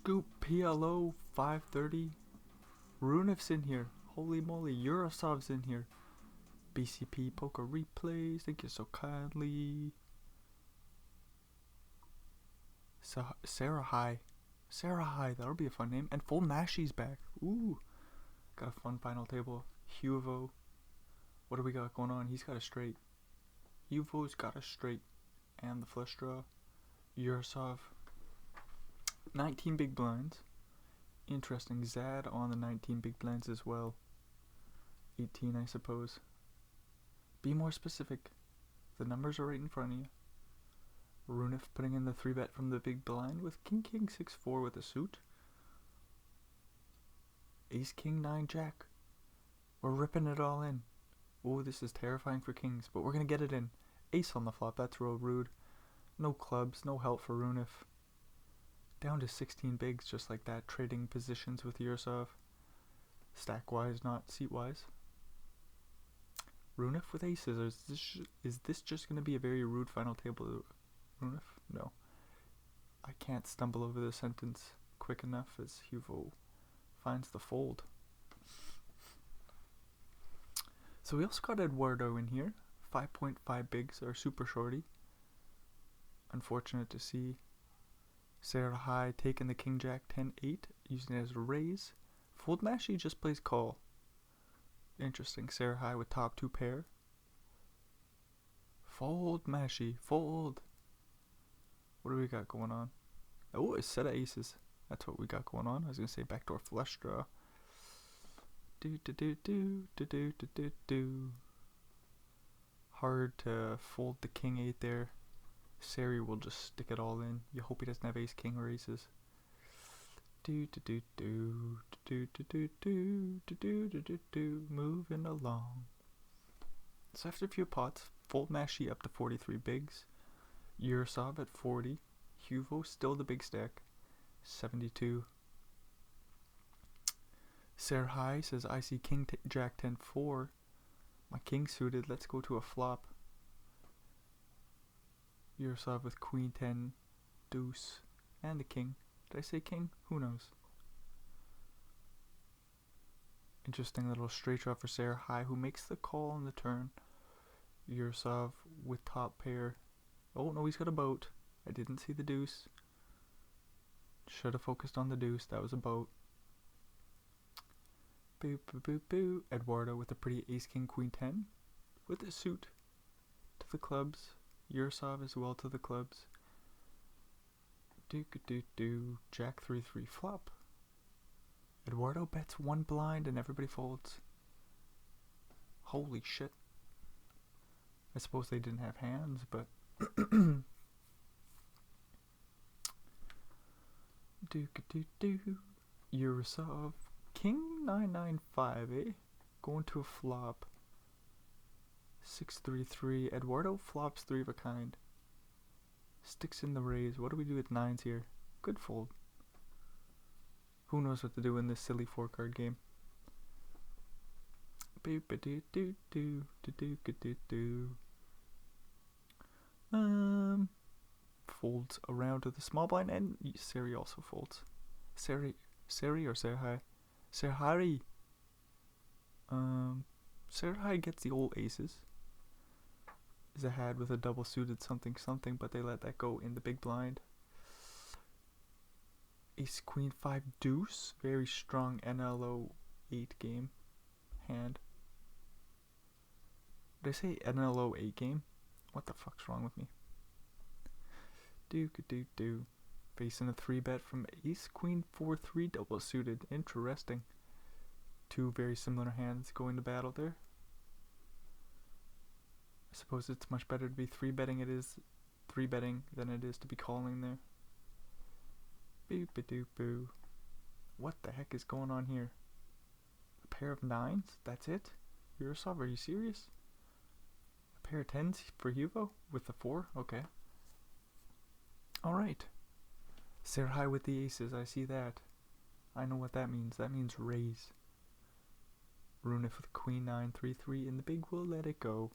scoop PLO 530. Runef's in here. Holy moly, Urasov's in here. BCP Poker Replays, thank you so kindly. Sarah High. Sarah High, that'll be a fun name. And Full Mashy's back. Ooh. Got a fun final table. Huvo. What do we got going on? He's got a straight. Huvo's got a straight. And the flush draw. Urasov. 19 big blinds. Interesting. Zad on the 19 big blinds as well. 18, I suppose. Be more specific. The numbers are right in front of you. Runef putting in the 3-bet from the big blind with King 6-4 with a suit. Ace King 9 Jack. We're ripping it all in. Oh, this is terrifying for kings, but we're gonna get it in. Ace on the flop, that's real rude. No clubs, no help for Runef. Down to 16 bigs just like that, trading positions with Urasov. Stack wise, not seat wise. Runef with aces. Is this just gonna be a very rude final table? Runef? No. I can't stumble over the sentence quick enough as Huvo finds the fold. So we also got Eduardo in here. 5.5 bigs are super shorty. Unfortunate to see Sarah High taking the King Jack 10-8, using it as a raise. Fold Mashy just plays call. Interesting. Sarah High with top 2 pair. Fold Mashy. Fold. What do we got going on? Oh, a set of aces. That's what we got going on. I was gonna say backdoor flush draw. Hard to fold the King 8 there. Sari will just stick it all in. You hope he doesn't have ace king or aces. Moving along. So after a few pots, fold Mashy up to 43 bigs. Urasov at 40. Huvo still the big stack. 72. Sarah High says, I see King Jack 10-4. My king suited. Let's go to a flop. Urasov with Queen 10, Deuce, and the King. Did I say King? Who knows? Interesting little straight draw for Sarah High, who makes the call on the turn. Urasov with top pair. Oh no, he's got a boat. I didn't see the deuce. Should have focused on the deuce. That was a boat. Boo boo boo boo. Eduardo with a pretty ace king queen 10 with a suit to the clubs. Urasov as well to the clubs. Jack 3-3 flop. Eduardo bets 1 blind and everybody folds. Holy shit. I suppose they didn't have hands, but Urasov King 995, eh? Going to a flop. 6-3-3. Eduardo flops 3 of a kind. Sticks in the raise. What do we do with 9s here? Good fold. Who knows what to do in this silly 4-card game? Folds around to the small blind, and Sari also folds. Sari or Sarah? Sarah. Sarah gets the old aces. Is a had with a double suited something, but they let that go in the big blind. Ace Queen 5 Deuce, very strong NLO 8 game hand. Did I say NLO 8 game? What the fuck's wrong with me? Facing a 3-bet from Ace Queen 4-3 double suited. Interesting. 2 very similar hands going to battle there. I suppose it's much better to be 3-betting than it is to be calling there. Boo. What the heck is going on here? A pair of 9s? That's it? Urasov, are you serious? A pair of 10s for Huvo with the 4? Okay. Alright. Sarah High with the aces, I see that. I know what that means. That means raise. Runef with Queen 9, 3-3, and the big will let it go.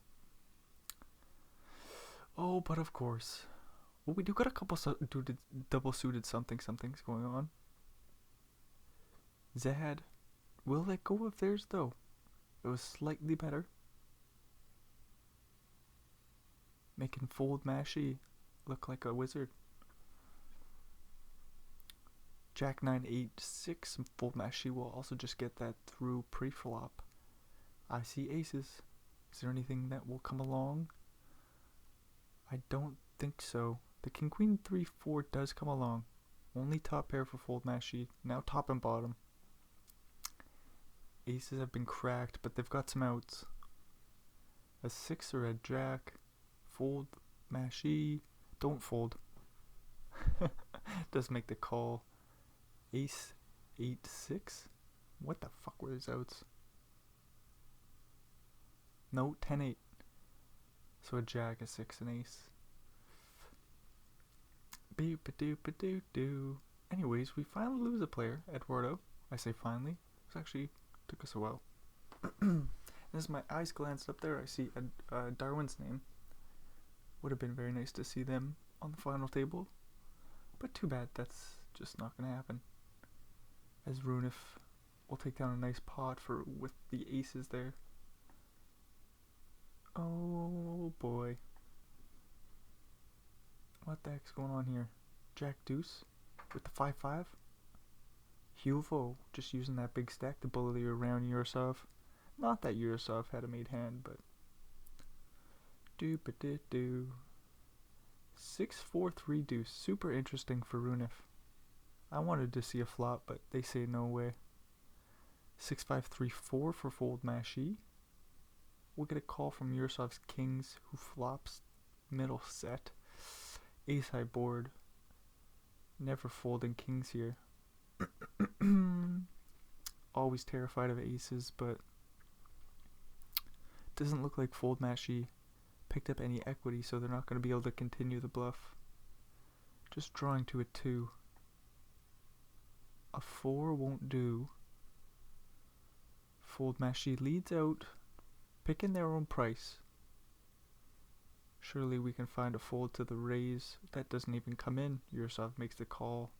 Oh, but of course. Well, we do got a couple double suited somethings going on. Zad will let go of theirs though. It was slightly better. Making fold Mashy look like a wizard. Jack 9, 8, 6 and fold Mashy will also just get that through pre-flop. I see aces. Is there anything that will come along? I don't think so. The King Queen 3, 4 does come along. Only top pair for fold Mashy. Now top and bottom. Aces have been cracked, but they've got some outs. A 6 or a jack. Fold Mashy. Don't fold. Does make the call. Ace 8, 6. What the fuck were these outs? No, 10, 8. So a jack, a 6, an ace. Boop-a-doop-a-doo-doo. Anyways, we finally lose a player, Eduardo. I say finally. It actually took us a while. As my eyes glanced up there, I see Darwin's name. Would have been very nice to see them on the final table. But too bad, that's just not going to happen. As Runif will take down a nice pot with the aces there. Oh boy. What the heck's going on here? Jack Deuce with the 5-5. Huvo just using that big stack to bully around Yurosov. Not that Yurosov had a made hand, but doop-a-doo-doo. 6-4-3 deuce. Super interesting for Runif. I wanted to see a flop, but they say no way. 6-5-3-4 for fold Mashy. We'll get a call from Yurosov's kings, who flops middle set. Ace high board. Never folding kings here. Always terrified of aces, but doesn't look like fold Mashy picked up any equity, so they're not going to be able to continue the bluff. Just drawing to a 2. A 4 won't do. Fold Mashy leads out, picking their own price. Surely we can find a fold to the raise. That doesn't even come in. Yurosov makes the call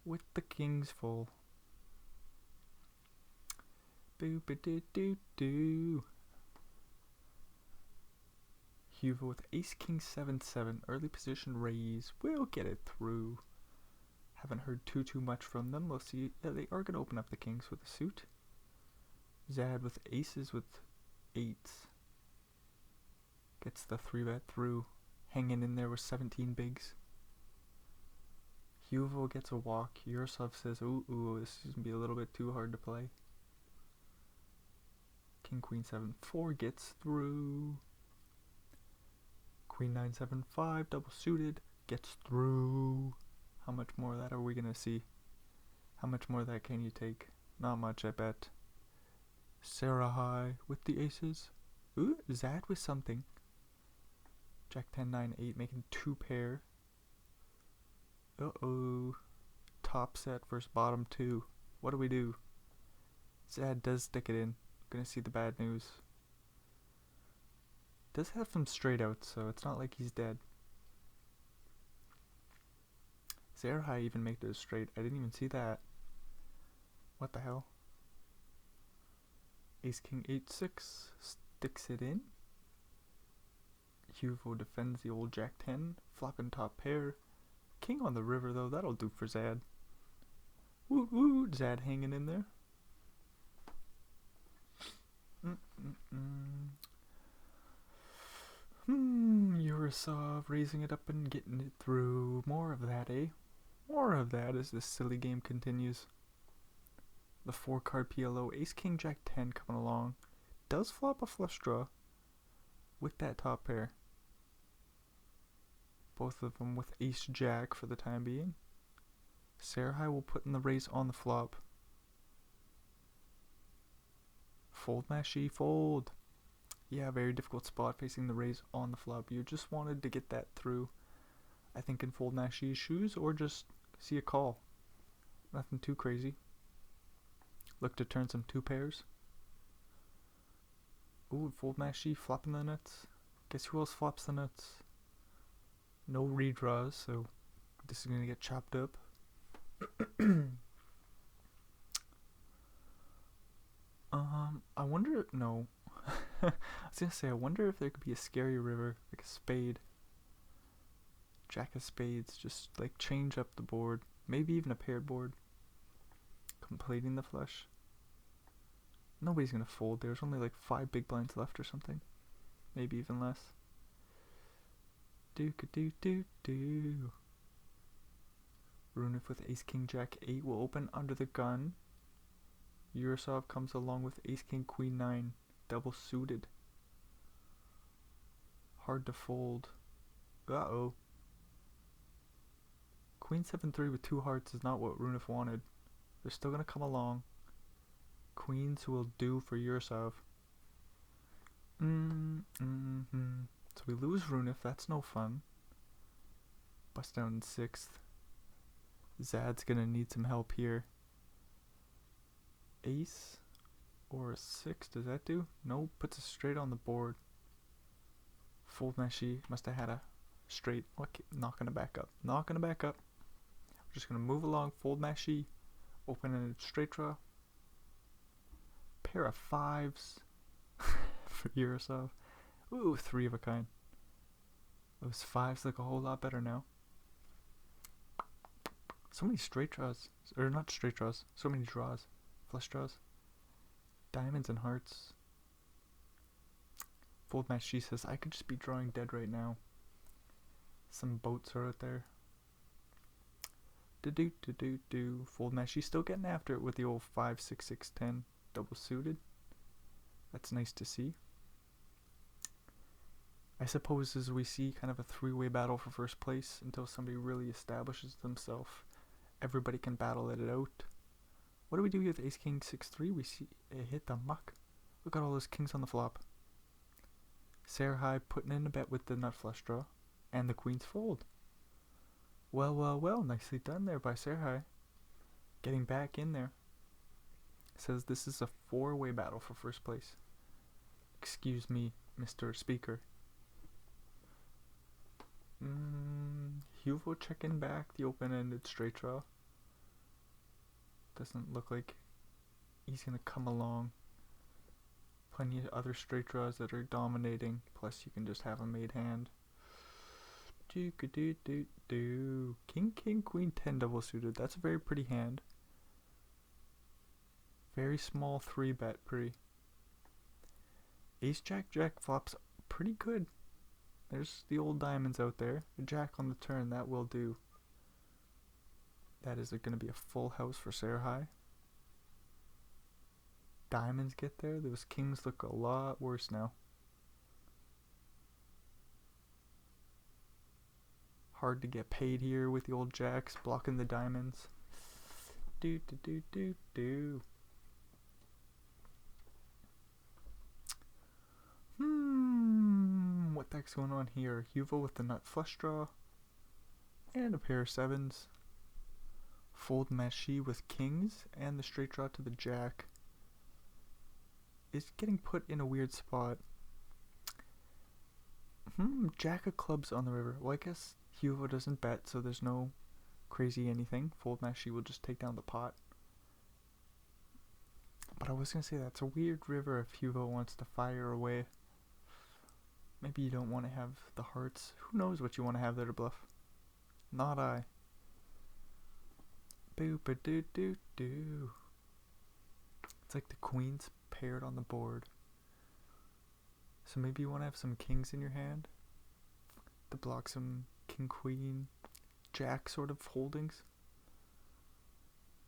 with the kings full. Boop-a-doo-doo-doo. Huvo with ace king 7-7. Early position raise. We'll get it through. Haven't heard too much from them. We'll see. Yeah, they are going to open up the kings with a suit. Zad with aces with 8s. Gets the 3-bet through. Hanging in there with 17 bigs. Huvo gets a walk. Yurosov says, ooh, this is going to be a little bit too hard to play. King Queen 7-4 gets through. Queen 9-7-5 double suited gets through. How much more of that are we going to see? How much more of that can you take? Not much, I bet. Sarah high with the aces. Ooh, Zad with something. Jack 10-9-8 making 2 pair. Uh-oh. Top set versus bottom 2. What do we do? Zad does stick it in. Gonna see the bad news. Does have some straight outs, so it's not like he's dead. Zerhai even make those straight. I didn't even see that. What the hell? Ace King 8-6 sticks it in. Huvo defends the old Jack 10. Flopping top pair. King on the river though, that'll do for Zad. Woot woot, Zad hanging in there. Yurosov raising it up and getting it through. More of that, eh? More of that as this silly game continues. The 4-card PLO, Ace King Jack 10 coming along. Does flop a flush draw with that top pair. Both of them with Ace Jack for the time being. Serhai will put in the raise on the flop. Fold Mashy, fold. Yeah, very difficult spot facing the raise on the flop. You just wanted to get that through. I think in Fold Mashy's shoes or just see a call. Nothing too crazy. Look to turn some 2 pairs. Ooh, Fold Mashy flopping the nuts. Guess who else flops the nuts? No redraws, so this is going to get chopped up. I wonder. No, I was gonna say I wonder if there could be a scary river like a spade, jack of spades, just like change up the board, maybe even a paired board, completing the flush. Nobody's gonna fold. There's only like 5 big blinds left or something, maybe even less. Do do do do. Runif with ace king jack 8 will open under the gun. Yurosov comes along with ace king queen 9, double suited. Hard to fold. Uh-oh. Queen 7-3 with 2 hearts is not what Runif wanted. They're still gonna come along. Queens will do for Yurosov. So we lose Runif, that's no fun. Bust down in 6th. Zad's gonna need some help here. Ace or a 6, does that do? No, puts us straight on the board. Fold Meshi must have had a straight. Okay, not gonna back up. Not gonna back up. We're just gonna move along. Fold Meshi. Open and straight draw. Pair of 5s for Yurosov. Ooh, 3 of a kind. Those 5s look a whole lot better now. So many straight draws. Or not straight draws. So many draws. Flush draws. Diamonds and hearts. Fold match, she says, I could just be drawing dead right now. Some boats are out there. Do. Fold match, she's still getting after it with the old 5, 6, 6, 10 double suited. That's nice to see. I suppose as we see kind of a 3-way battle for first place until somebody really establishes themselves. Everybody can battle it out. What do we do with ace king 6-3? We see it hit the muck. Look at all those kings on the flop. Serhai putting in a bet with the nut flush draw. And the queens fold. Well. Nicely done there by Serhai. Getting back in there. Says this is a 4-way battle for first place. Excuse me, Mr. Speaker. Huvo checking back the open-ended straight draw. Doesn't look like he's gonna come along. Plenty of other straight draws that are dominating. Plus you can just have a made hand. King, queen, 10 double suited. That's a very pretty hand. Very small 3-bet pre. Ace jack flops pretty good. There's the old diamonds out there. A jack on the turn, that will do. That is going to be a full house for Serhai. Diamonds get there. Those kings look a lot worse now. Hard to get paid here with the old jacks blocking the diamonds. Do. What the heck's going on here? Huvo with the nut flush draw. And a pair of 7s. Fold Mashi with kings and the straight draw to the jack. Is getting put in a weird spot. Jack of clubs on the river. Well, I guess Huvo doesn't bet, so there's no crazy anything. Fold Mashi will just take down the pot. But I was going to say that's a weird river if Huvo wants to fire away. Maybe you don't want to have the hearts. Who knows what you want to have there to bluff? Not I. Boop-a-doo-doo-doo. It's like the queens paired on the board. So maybe you want to have some kings in your hand to block some king, queen, jack sort of holdings.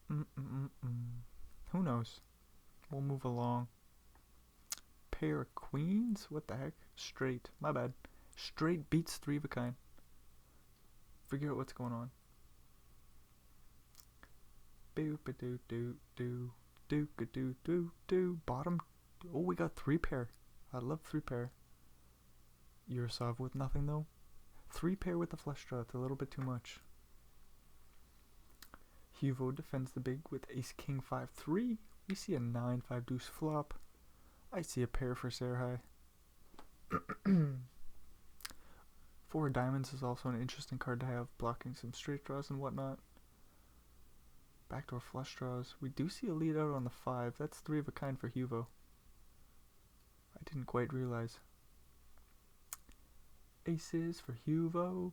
Who knows? We'll move along. Pair of queens? What the heck? Straight. My bad. Straight beats 3 of a kind. Figure out what's going on. Boop-a-doo-doo-doo. Do. Bottom. Oh, we got 3 pair. I love 3 pair. Yurosov with nothing though. 3 pair with the flush draw. It's a little bit too much. Huvo defends the big with ace king 5-3. We see a 9-5 deuce flop. I see a pair for Serhai. 4 diamonds is also an interesting card to have, blocking some straight draws and whatnot. Backdoor flush draws. We do see a lead out on the 5. That's 3 of a kind for Huvo. I didn't quite realize. Aces for Huvo.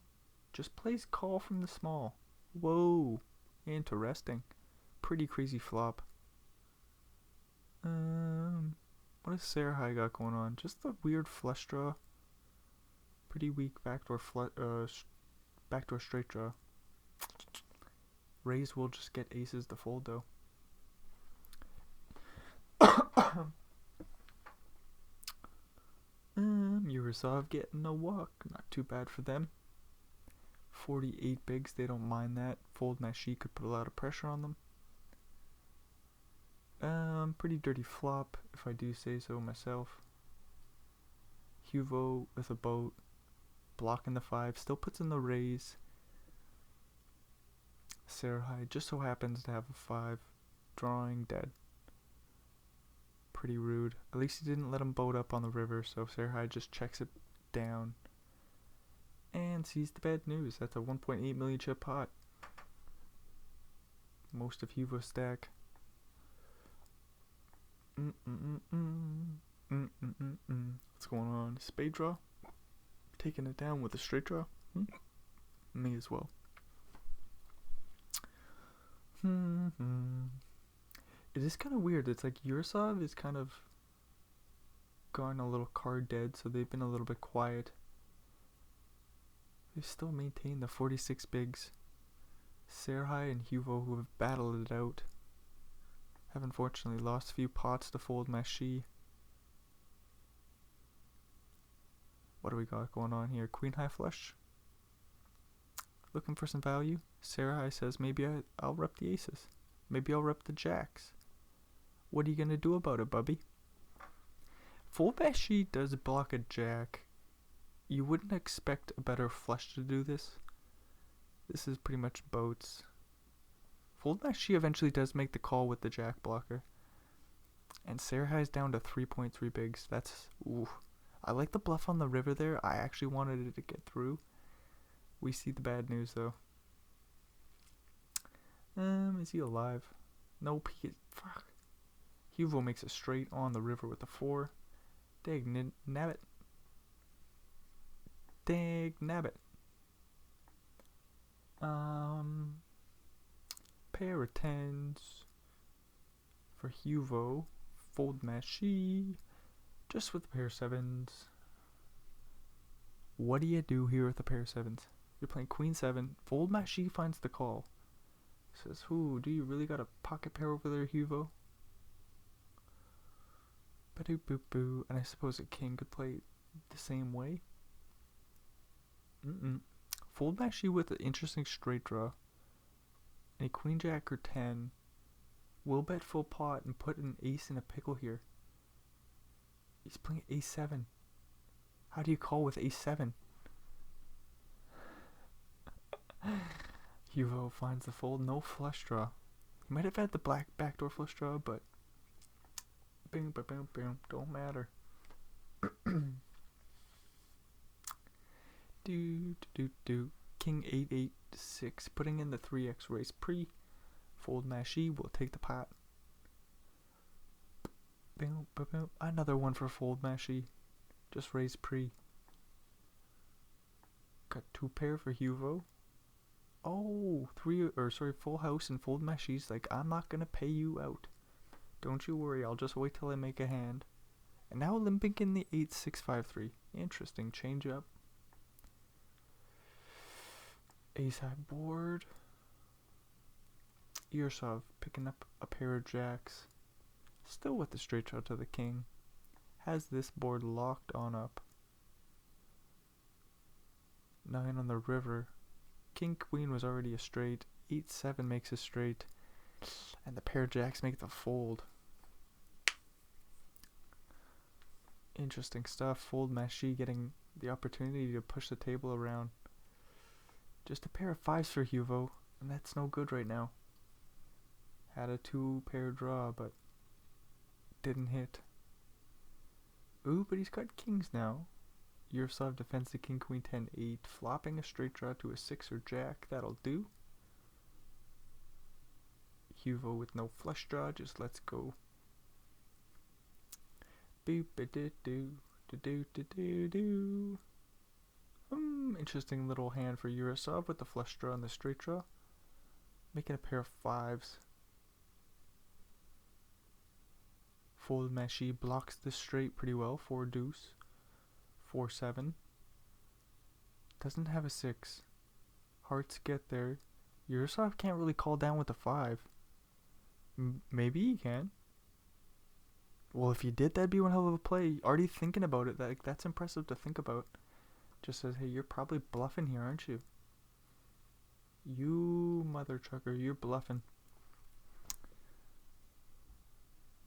Just plays call from the small. Whoa. Interesting. Pretty crazy flop. What does Sarah High got going on? Just a weird flush draw. Pretty weak backdoor backdoor straight draw. Raise will just get aces to fold though. Yurosov getting a walk. Not too bad for them. 48 bigs, they don't mind that. Fold Mashi could put a lot of pressure on them. Pretty dirty flop, if I do say so myself. Huvo with a boat. Blocking the 5. Still puts in the raise. Sarah High just so happens to have a 5. Drawing dead. Pretty rude. At least he didn't let him boat up on the river, so Sarah High just checks it down. And sees the bad news. That's a 1.8 million chip pot. Most of Huvo's stack. What's going on? Spade draw? Taking it down with a straight draw? Me as well. It is kind of weird. It's like Yursov is kind of gone a little card dead, so they've been a little bit quiet. They still maintain the 46 bigs. Serhai and Huvo, who have battled it out, have unfortunately lost a few pots to fold Mashi. What do we got going on here? Queen high flush. Looking for some value. Serhai says maybe I'll rep the aces. Maybe I'll rep the jacks. What are you gonna do about it, bubby? Fold Mashi does block a jack. You wouldn't expect a better flush to do this. This is pretty much boats. Fold Mashi eventually does make the call with the jack blocker. And Serhai is down to 3.3 bigs. That's, ooh. I like the bluff on the river there. I actually wanted it to get through. We see the bad news though. Is he alive? Nope, fuck. Huvo makes a straight on the river with a 4. Dag nabbit. Dag nabbit. Pair of 10s for Huvo. Fold Mashi. Just with a pair of 7s. What do you do here with a pair of 7s? You're playing Queen 7. Fold Mashi finds the call. Says, "Who? Do you really got a pocket pair over there, Huvo?" Ba-doo boo boo. And I suppose a king could play the same way. Fold Mashi with an interesting straight draw. A queen jack or 10. Will bet full pot and put an ace in a pickle here. He's playing ace 7. How do you call with ace 7? Huvo finds the fold, no flush draw. He might have had the black backdoor flush draw, but boom, boom, boom, boom, don't matter. do. King 8-8-6, putting in the 3x raise pre. Fold Mashi will take the pot. Boom, boom, boom. Another one for fold Mashi. Just raise pre. Got 2 pair for Huvo. Oh, full house and fold Mashi's like, I'm not gonna pay you out. Don't you worry, I'll just wait till I make a hand. And now limping in the 8-6-5-3. Interesting change up. Ace high board. Yursov picking up a pair of jacks. Still with the straight draw to the king. Has this board locked on up. 9 on the river. King queen was already a straight. 8-7 makes a straight. And the pair of jacks make the fold. Interesting stuff. Fold Mashi getting the opportunity to push the table around. Just a pair of 5s for Huvo. And that's no good right now. Had a 2 pair draw, but didn't hit. Ooh, but he's got kings now. Yursov defends the king queen 10-8, flopping a straight draw to a 6 or jack. That'll do. Huvo with no flush draw. Just let's go. Boop a doo doo doo doo doo doo. Interesting little hand for Urasov with the flush draw and the straight draw. Making a pair of fives. Fold Meshi blocks the straight pretty well. 4 deuce. 4-7. Doesn't have a 6. Hearts get there. Urasov can't really call down with a 5. Maybe he can. Well, if you did, that'd be one hell of a play. Already thinking about it. That's impressive to think about. Just says, hey, you're probably bluffing here, aren't you? You mother trucker, you're bluffing.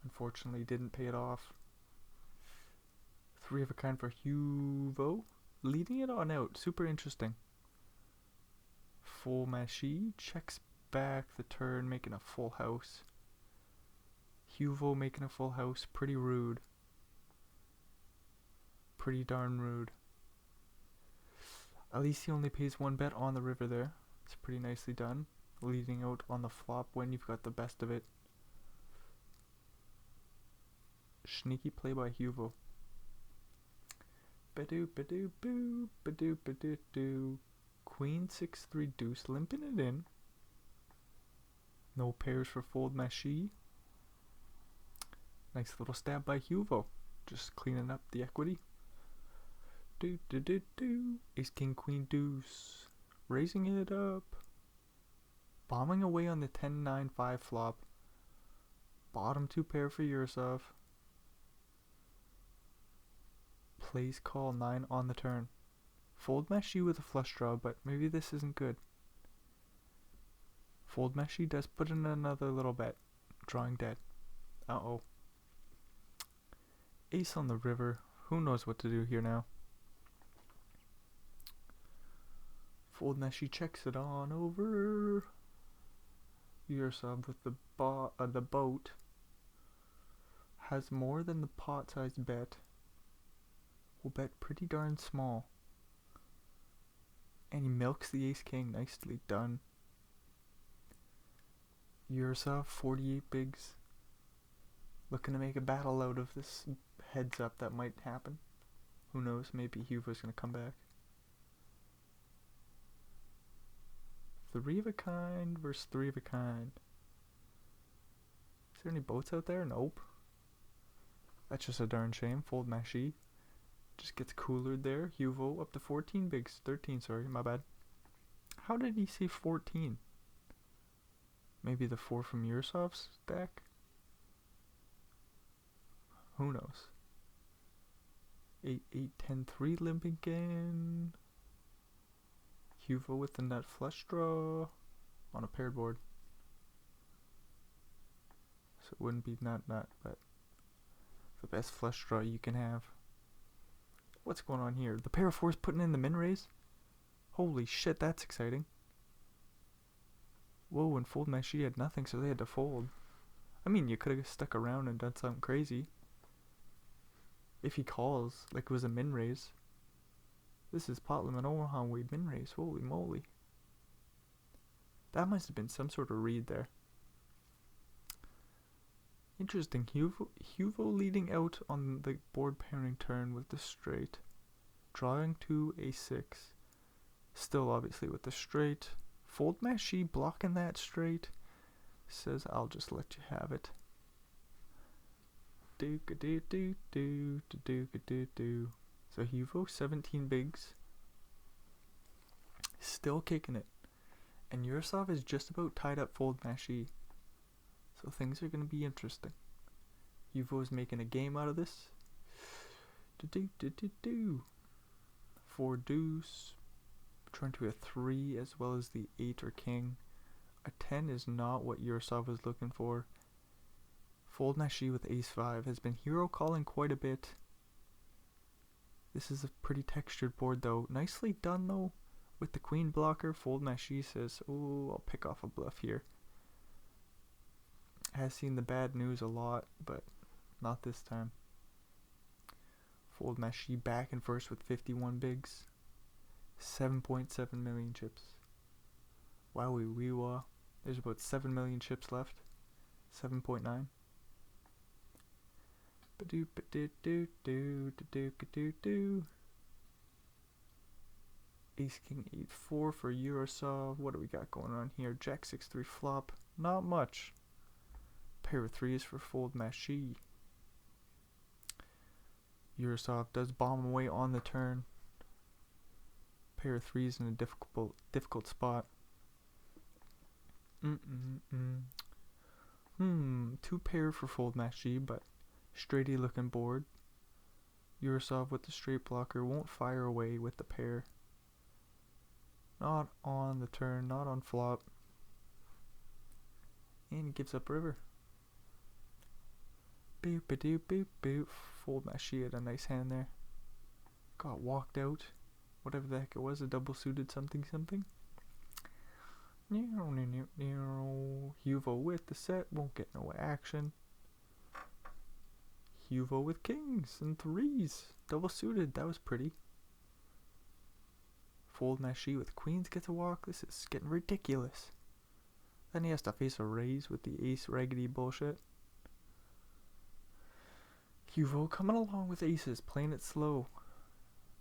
Unfortunately, didn't pay it off. 3 of a kind for Huvo. Leading it on out. Super interesting. Full Meshi. Checks back the turn, making a full house. Huvo making a full house. Pretty rude. Pretty darn rude. At least he only pays 1 bet on the river there. It's pretty nicely done. Leading out on the flop when you've got the best of it. Sneaky play by Huvo. Badoo badoo boo badoo badoo doo. Queen 6-3 deuce, limping it in. No pairs for fold Meshi. Nice little stab by Huvo. Just cleaning up the equity. Do do do do. Ace king queen deuce. Raising it up. Bombing away on the 10-9-5 flop. Bottom 2 pair for Urasov. Plays call 9 on the turn. Fold Meshi with a flush draw, but maybe this isn't good. Fold Meshi does put in another little bet. Drawing dead. Uh-oh. Ace on the river. Who knows what to do here now? Fold Meshi checks it on over. Urasov with the boat. Has more than the pot size bet. Will bet pretty darn small. And he milks the ace king. Nicely done. Urasov 48 bigs. Looking to make a battle out of this heads up that might happen. Who knows? Maybe Huvo's gonna come back. 3 of a kind versus 3 of a kind. Is there any boats out there? Nope. That's just a darn shame. Fold Meshi. Just gets coolered there. Huvo up to 14 bigs. 13, sorry, my bad. How did he say 14? Maybe the 4 from Urasov's deck? Who knows? 8-8-10-3 limping in. Huvo with the nut flush draw on a paired board. So it wouldn't be nut, but the best flush draw you can have. What's going on here? The pair of 4s putting in the min raise? Holy shit, that's exciting. Whoa, and fold Meshi had nothing, so they had to fold. I mean, you could have stuck around and done something crazy. If he calls, like it was a min raise. This is pot limit Omaha Wade min raise. Holy moly. That must have been some sort of read there. Interesting. Huvo leading out on the board pairing turn with the straight. Drawing to a6. Still obviously with the straight. Fold Meshi blocking that straight. Says, I'll just let you have it. Do-ka-do-do-do-do-do-ka-do-do. So Huvo, 17 bigs. Still kicking it. And Urasov is just about tied up fold Meshi. So things are going to be interesting. Huvo is making a game out of this. Do-do-do-do-do. 4 deuce. Turn to a 3 as well as the 8 or king. A 10 is not what Urasov was looking for. Fold Meshi with ace 5 has been hero calling quite a bit. This is a pretty textured board though. Nicely done though. With the queen blocker, fold Meshi says, oh, I'll pick off a bluff here. Has seen the bad news a lot, but not this time. Fold Meshi back and first with 51 bigs. 7.7 million chips. Wowie wee wah. There's about 7 million chips left. 7.9. Ba-doo, ba-doo-doo-doo, da-doo-ka-doo-doo. Ace King 8-4 for Eurosov. What do we got going on here? Jack 6-3 flop. Not much. Pair of threes for fold Mashi. Eurosov does bomb away on the turn. Pair of threes in a difficult spot. Two pair for fold Mashi, but straighty looking board. Eurosov with the straight blocker won't fire away with the pair. Not on the turn, not on flop. And he gives up river. Boop a doop boop boop. Fold Mashi had a nice hand there. Got walked out. Whatever the heck it was, a double suited something something. Huvo with the set, won't get no action. Huvo with kings and threes. Double suited, that was pretty. Fold Mashi with queens gets a walk. This is getting ridiculous. Then he has to face a raise with the ace raggedy bullshit. Huvo coming along with aces, playing it slow.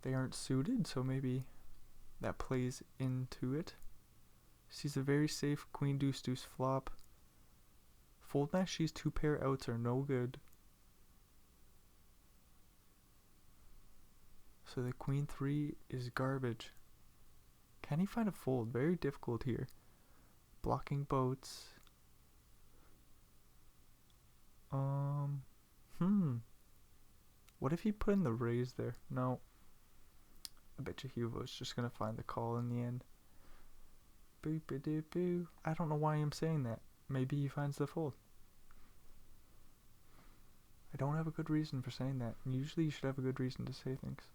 They aren't suited, so maybe that plays into it. Sees a very safe queen deuce deuce flop. Fold Mashi's two pair outs are no good. So the queen 3 is garbage. Can he find a fold? Very difficult here. Blocking boats. What if he put in the raise there? No. I bet you Huvo's just gonna find the call in the end. Boop-a-doop-boo. I don't know why I'm saying that. Maybe he finds the fold. I don't have a good reason for saying that. Usually you should have a good reason to say things.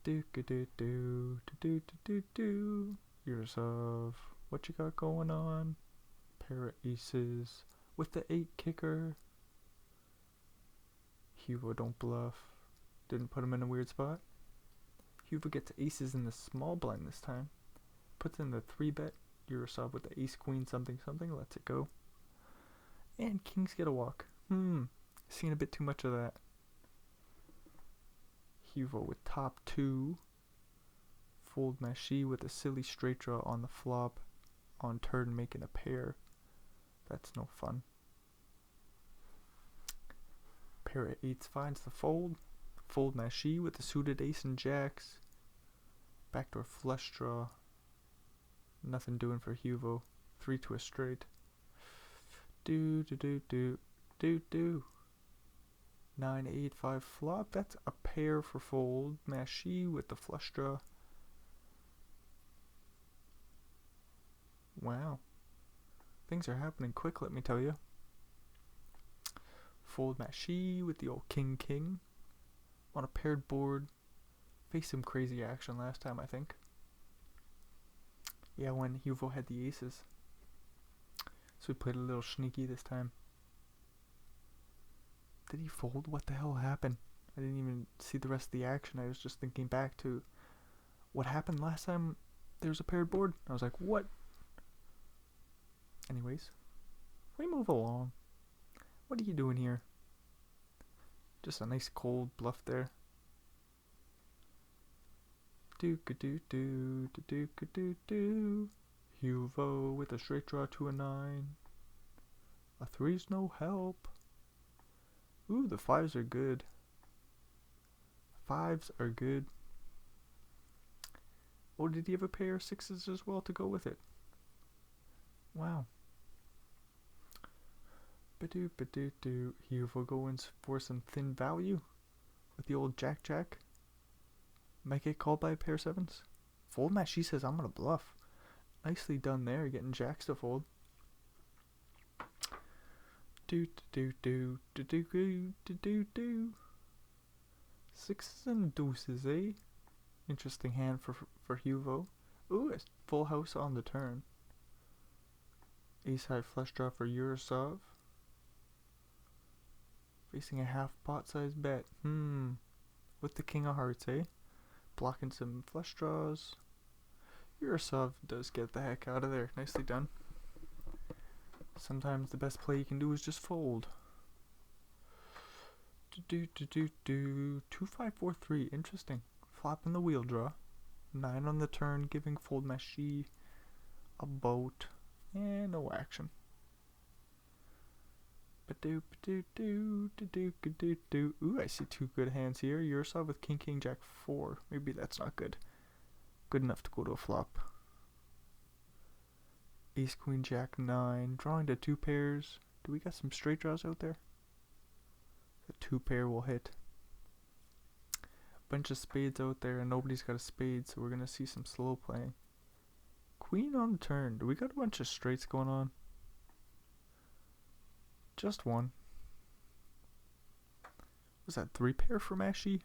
Do-ka-do-do, do-do-do-do-do. Eurosov, what you got going on? Pair of aces with the 8 kicker. Huvo don't bluff. Didn't put him in a weird spot. Huvo gets aces in the small blind this time. Puts in the 3-bet. Eurosov with the ace queen something something. Lets it go. And kings get a walk. Seen a bit too much of that. Huvo with top 2. Fold Mashi with a silly straight draw on the flop. On turn making a pair. That's no fun. Pair of 8s finds the fold. Fold Mashi with the suited ace and jacks. Backdoor flush draw. Nothing doing for Huvo. 3 to a straight. Do. 9-8-5 flop. That's a pair for fold. Mashi with the flush draw. Wow. Things are happening quick, let me tell you. Fold Mashi with the old king. On a paired board. Faced some crazy action last time, I think. Yeah, when Huvo had the aces. So we played a little sneaky this time. Did he fold? What the hell happened? I didn't even see the rest of the action. I was just thinking back to what happened last time there was a paired board. I was like, what? Anyways, we move along. What are you doing here? Just a nice cold bluff there. Do-ka-do-do. Huvo with a straight draw to a 9. A 3's no help. Ooh, the 5s are good. 5s are good. Oh, did he have a pair of 6s as well to go with it? Wow. Ba-do. Huvo going for some thin value with the old jack. Might get called by a pair of 7s. Fold Mashi says I'm gonna bluff. Nicely done there, getting jacks to fold. Do. 6s and deuces, eh? Interesting hand for Huvo. Ooh, a full house on the turn. Ace high flush draw for Eurosov. Facing a half pot size bet. With the king of hearts, eh? Blocking some flush draws. Eurosov does get the heck out of there. Nicely done. Sometimes the best play you can do is just fold. 2543. Interesting. Flop in the wheel draw. 9 on the turn, giving fold machine a boat, and no action. Ooh, I see 2 good hands here. Yursav with king, king, jack 4. Maybe that's not good. Good enough to go to a flop. Ace, queen, jack 9. Drawing to 2 pairs. Do we got some straight draws out there? The 2 pair will hit. Bunch of spades out there, and nobody's got a spade, so we're gonna see some slow playing. Queen on the turn. Do we got a bunch of straights going on? Just one. Was that 3 pair for Mashi?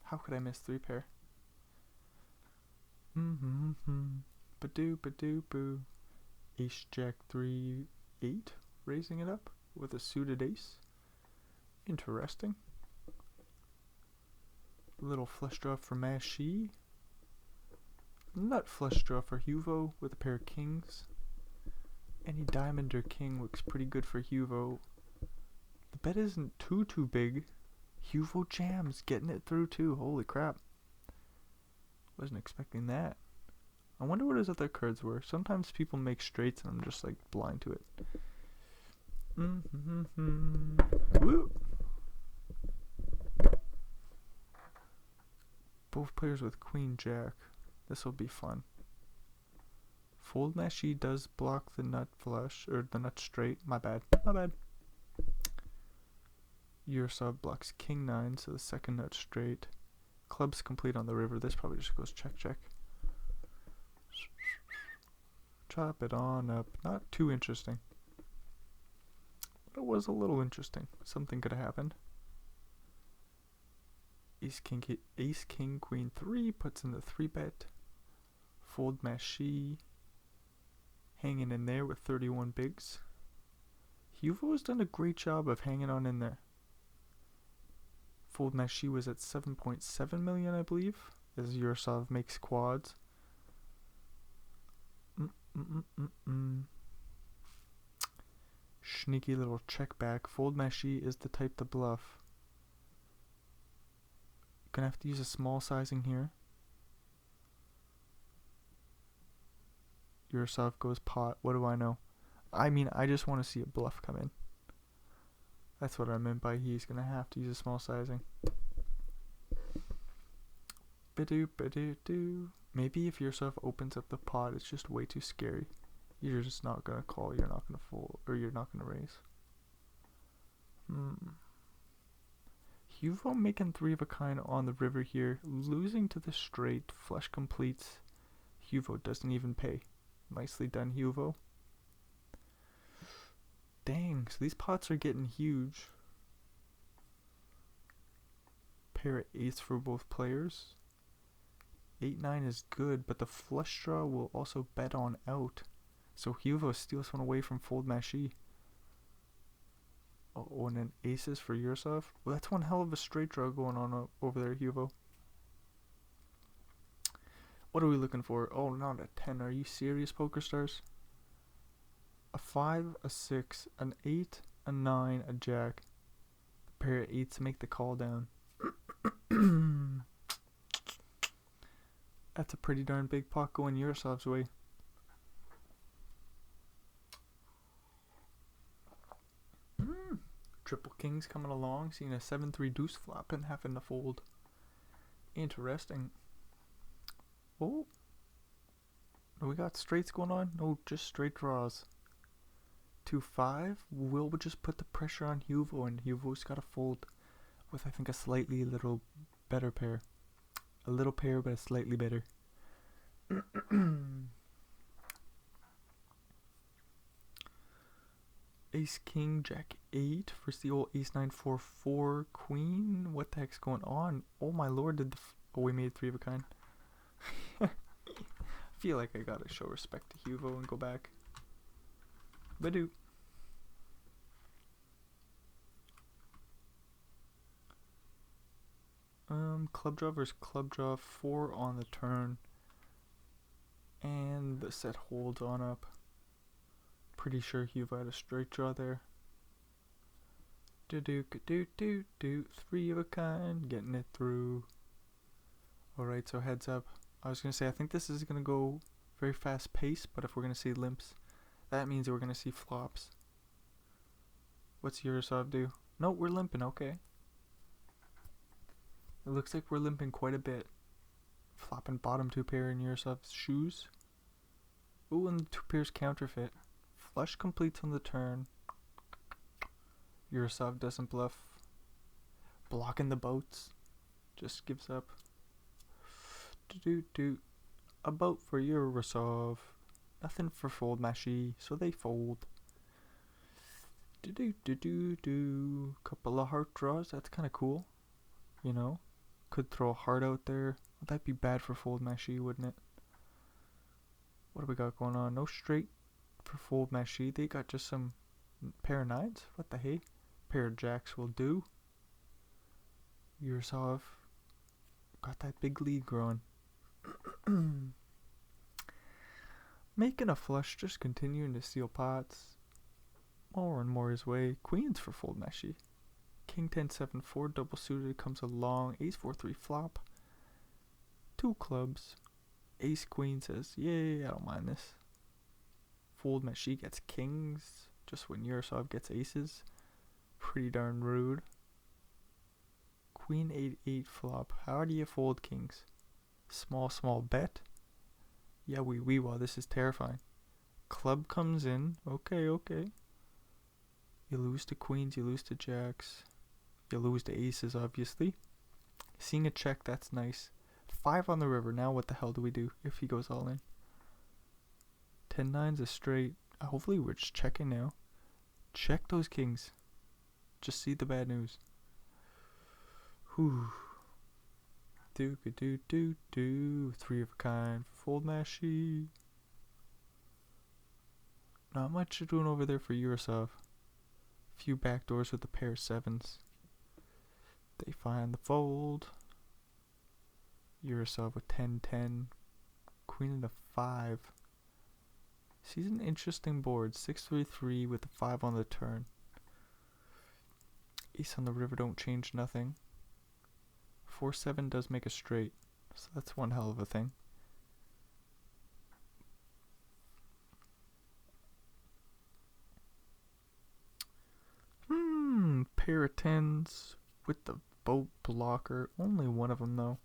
How could I miss 3 pair? Badoo boo. Ace jack 3 8, raising it up with a suited ace. Interesting. Little flush draw for Mashi. Nut flush draw for Huvo with a pair of kings. Any diamond or king looks pretty good for Huvo. The bet isn't too big. Huvo jams, getting it through too. Holy crap. Wasn't expecting that. I wonder what his other cards were. Sometimes people make straights and I'm just like blind to it. Woo! Both players with queen jack. This will be fun. Fold Mashi does block the nut flush, or the nut straight. My bad. Your sub blocks king 9, so the second nut straight. Club's complete on the river. This probably just goes check. Chop it on up. Not too interesting. But it was a little interesting. Something could have happened. Ace, king, queen 3 puts in the 3-bet. Fold Mashi. Hanging in there with 31 bigs. Huvo has done a great job of hanging on in there. Fold Mashi was at 7.7 million, I believe, as Yursov makes quads. Sneaky little check back. Fold Mashi is the type to bluff. Gonna have to use a small sizing here. Yursov goes pot. What do I know? I mean, I just want to see a bluff come in. That's what I meant by he's gonna have to use a small sizing. Badoo. Maybe if Yursov opens up the pot, it's just way too scary. You're just not gonna call, you're not gonna fold, or you're not gonna raise. Huvo making 3 of a kind on the river here, losing to the straight. Flush completes. Huvo doesn't even pay. Nicely done, Huvo. Dang, so these pots are getting huge. Pair of 8s for both players. 8-9 is good, but the flush draw will also bet on out. So Huvo steals one away from Fold Mashi. Oh, and then aces for Yursov. Well, that's one hell of a straight draw going on over there, Huvo. What are we looking for? Oh, not a 10. Are you serious, Poker Stars? A 5, a 6, an 8, a 9, a jack. A pair of 8s make the call down. That's a pretty darn big pot going Yursov's way. Triple kings coming along, seeing a 7-3 deuce flop and having to fold. Interesting. Oh, we got straights going on? No, just straight draws. 2-5. Will just put the pressure on Huvo, and Huvo's got to fold with, I think, a slightly little better pair. A little pair, but a slightly better. Ace king jack 8 versus the old ace 9 4 4 queen. What the heck's going on? Oh my lord, did the oh, we made 3 of a kind. I feel like I gotta show respect to Huvo and go back. Badoo. Club draw versus club draw. 4 on the turn. And the set holds on up. Pretty sure Huva had a straight draw there. Do. 3 of a kind. Getting it through. Alright, so heads up. I was going to say, I think this is going to go very fast pace, but if we're going to see limps, that means that we're going to see flops. What's Yurosov do? No, we're limping, okay. It looks like we're limping quite a bit. Flopping bottom 2 pair in Yurosov's shoes. Ooh, and the 2 pairs counterfeit. Flush completes on the turn. Yurosov doesn't bluff. Blocking the boats. Just gives up. A boat for Yurosov. Nothing for fold Mashi, so they fold. Couple of heart draws, that's kind of cool. You know? Could throw a heart out there. That'd be bad for fold Mashi, wouldn't it? What do we got going on? No straight for fold Mashi. They got just some pair of 9s. What the hey? Pair of jacks will do. Yurosov got that big lead growing. Making a flush, just continuing to steal pots. More and more his way. Queens for fold Mashi. King 10 7 4 double suited comes along. Ace 4 3 flop. 2 clubs. Ace queen says, yay, I don't mind this. Fold Mashi gets kings just when Yurosov gets aces. Pretty darn rude. Queen 8 8 flop. How do you fold kings? Small bet. Yeah, well, this is terrifying. Club comes in. Okay. You lose to queens, you lose to jacks. You lose to aces, obviously. Seeing a check, that's nice. 5 on the river. Now what the hell do we do if he goes all in? 10-9's a straight. Hopefully we're just checking now. Check those kings. Just see the bad news. Whew. Do. 3 of a kind. Fold Mashi. Not much doing over there for Yurosov. Few backdoors with a pair of 7s. They find the fold. Yurosov with 10-10. Queen and a 5. Sees an interesting board. 6-3-3 with a 5 on the turn. Ace on the river don't change nothing. 4-7 does make a straight. So that's one hell of a thing. Pair of 10s with the boat blocker. Only one of them though.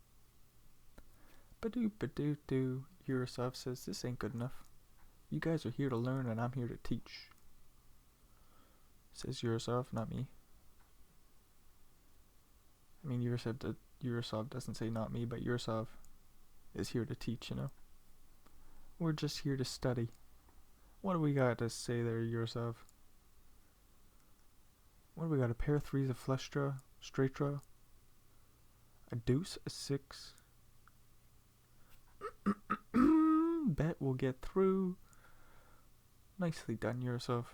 Ba-do. Yurosov says this ain't good enough. You guys are here to learn and I'm here to teach. Says Yurosov, not me. I mean, Yurosov doesn't say not me, but Yurosov is here to teach, you know. We're just here to study. What do we got to say there, Yurosov? What do we got? A pair of 3s, a flush draw, straight draw, a deuce, a 6. Bet will get through. Nicely done, Yurosov.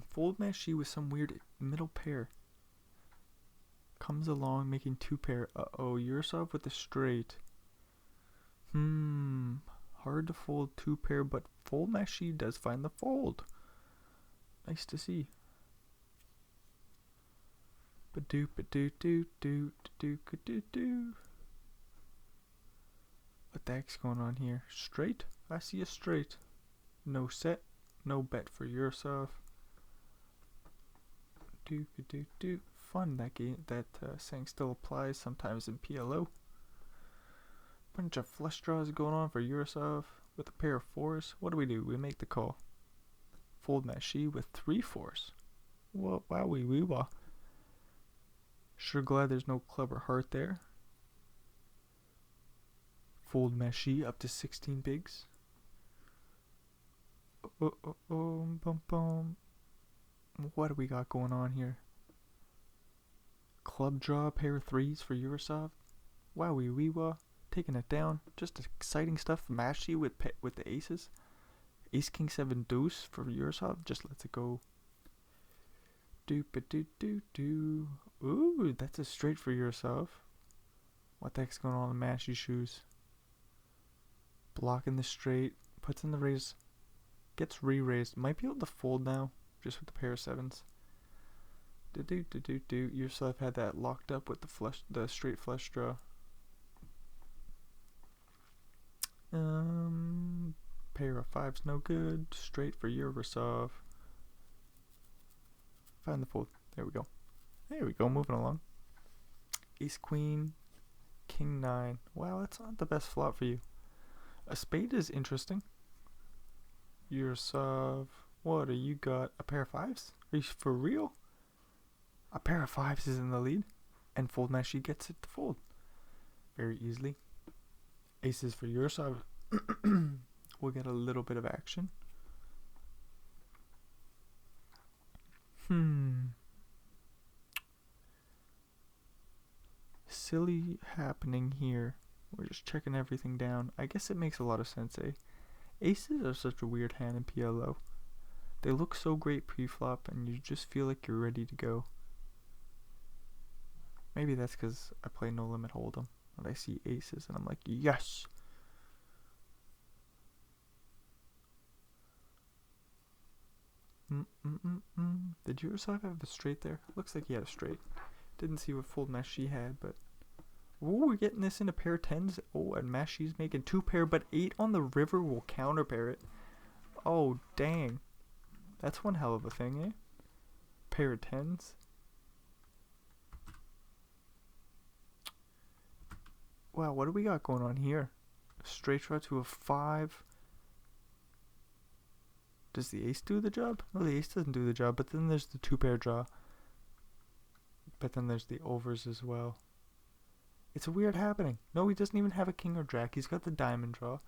Fold Mashi with some weird middle pair. Comes along making 2 pair. Yurosov with the straight. Hard to fold 2 pair, but fold Mashi does find the fold. Nice to see. Ba-do. What the heck's going on here? Straight? I see a straight. No set. No bet for Yurosov. Do. Fun that game. That saying still applies sometimes in PLO. Bunch of flush draws going on for Yurosov with a pair of 4s. What do? We make the call. Fold Mashi with 3 4s. Well, wow. Sure glad there's no club or heart there. Fold Mashi up to 16 bigs. Bum. What do we got going on here? Club draw, pair of 3s for Yurosov. Wowie. Taking it down. Just exciting stuff. Mashi with the aces. Ace King 7 deuce for Yurosov. Just lets it go. Do. Ooh, that's a straight for Yurosov. What the heck's going on in Mashi's shoes? Blocking the straight. Puts in the raise. Gets re-raised. Might be able to fold now, just with the pair of sevens. Yourself had that locked up with the straight flush draw. Pair of fives, no good. Straight for Yurosov. Find the fold. There we go. There we go. Moving along. Ace queen, king nine. Wow, that's not the best flop for you. A spade is interesting. Yurosov. What do you got? A pair of fives? Are you for real? A pair of fives is in the lead, and fold Mashi gets it to fold very easily. Aces for Yurosov. We'll get a little bit of action. Silly happening here. We're just checking everything down. I guess it makes a lot of sense, eh? Aces are such a weird hand in PLO. They look so great pre-flop, and you just feel like you're ready to go. Maybe that's because I play No Limit Hold'em, and I see aces, and I'm like, yes! Did Yurosov have a straight there? Looks like he had a straight. Didn't see what fold Mashi had, but... Ooh, we're getting this in a pair of tens. Oh, and Mashi's making two pair, but 8 on the river will counterpair it. Oh, dang. That's one hell of a thing, eh? Pair of tens. Wow, what do we got going on here? Straight draw to a 5. Does the ace do the job? No, the ace doesn't do the job, but then there's the 2-pair draw. But then there's the overs as well. It's weird happening. No, he doesn't even have a king or jack. He's got the diamond draw.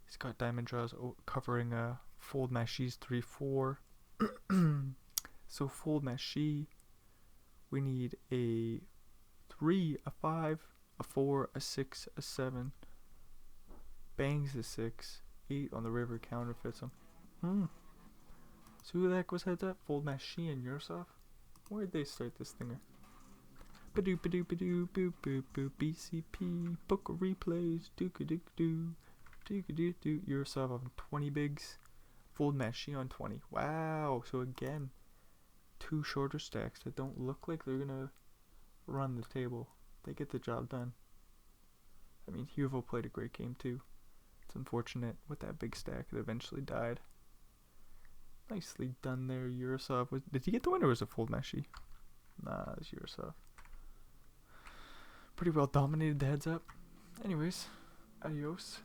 He's got diamond draws covering fold Mashi's 3-4. So fold Mashi. We need a 3, a 5, a 4, a 6, a 7. Bangs the 6. 8 on the river counterfeits him. So who the heck was heads up? Fold Mashi and Yurosov? Where'd they start this thinger? Badoo badoo badoo boo boo boo BCP poker replays doo-ka-doo-ka-doo doo-ka-doo-doo. Yurosov on 20 bigs. Fold Mashi on 20. Wow. So again, 2 shorter stacks that don't look like they're gonna run the table. They get the job done. I mean, Huvo played a great game too. It's unfortunate with that big stack that eventually died. Nicely done there, Yurosov. Did he get the win or was it fold Mashi? Nah, it was Yurosov. Pretty well dominated the heads up. Anyways, adios.